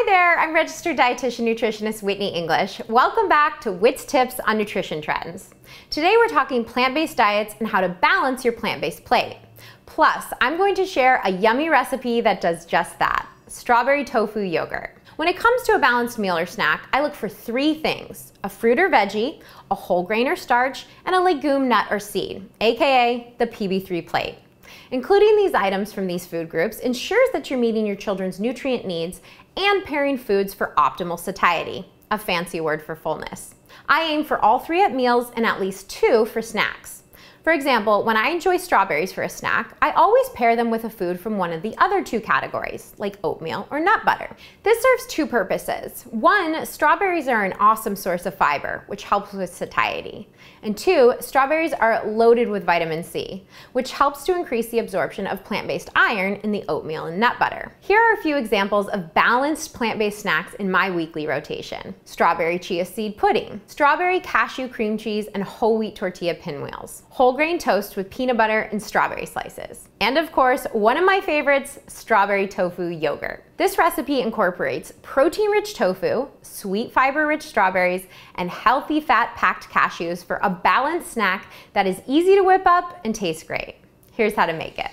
Hi there, I'm registered dietitian nutritionist Whitney English. Welcome back to Whit's Tips on Nutrition Trends. Today we're talking plant-based diets and how to balance your plant-based plate. Plus, I'm going to share a yummy recipe that does just that, strawberry tofu yogurt. When it comes to a balanced meal or snack, I look for three things: a fruit or veggie, a whole grain or starch, and a legume, nut, or seed, aka the PB3 plate. Including these items from these food groups ensures that you're meeting your children's nutrient needs and pairing foods for optimal satiety, a fancy word for fullness. I aim for all three at meals and at least two for snacks. For example, when I enjoy strawberries for a snack, I always pair them with a food from one of the other two categories, like oatmeal or nut butter. This serves two purposes. One, strawberries are an awesome source of fiber, which helps with satiety. And two, strawberries are loaded with vitamin C, which helps to increase the absorption of plant-based iron in the oatmeal and nut butter. Here are a few examples of balanced plant-based snacks in my weekly rotation: strawberry chia seed pudding, strawberry cashew cream cheese and whole wheat tortilla pinwheels, whole grain toast with peanut butter and strawberry slices, and of course, one of my favorites, strawberry tofu yogurt. This recipe incorporates protein-rich tofu, sweet fiber-rich strawberries, and healthy fat-packed cashews for a balanced snack that is easy to whip up and tastes great. Here's how to make it.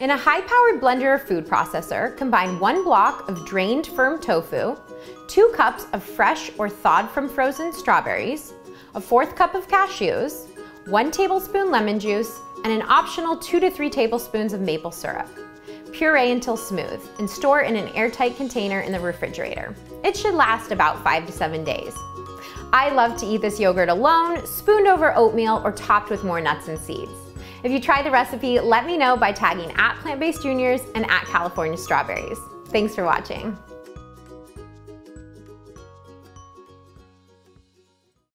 In a high-powered blender or food processor, combine 1 block of drained firm tofu, 2 cups of fresh or thawed from frozen strawberries, a 1/4 cup of cashews, 1 tablespoon lemon juice, and an optional 2 to 3 tablespoons of maple syrup. Puree until smooth and store in an airtight container in the refrigerator. It should last about 5 to 7 days. I love to eat this yogurt alone, spooned over oatmeal, or topped with more nuts and seeds. If you try the recipe, let me know by tagging @PlantBasedJuniors and @CaliforniaStrawberries. Thanks for watching.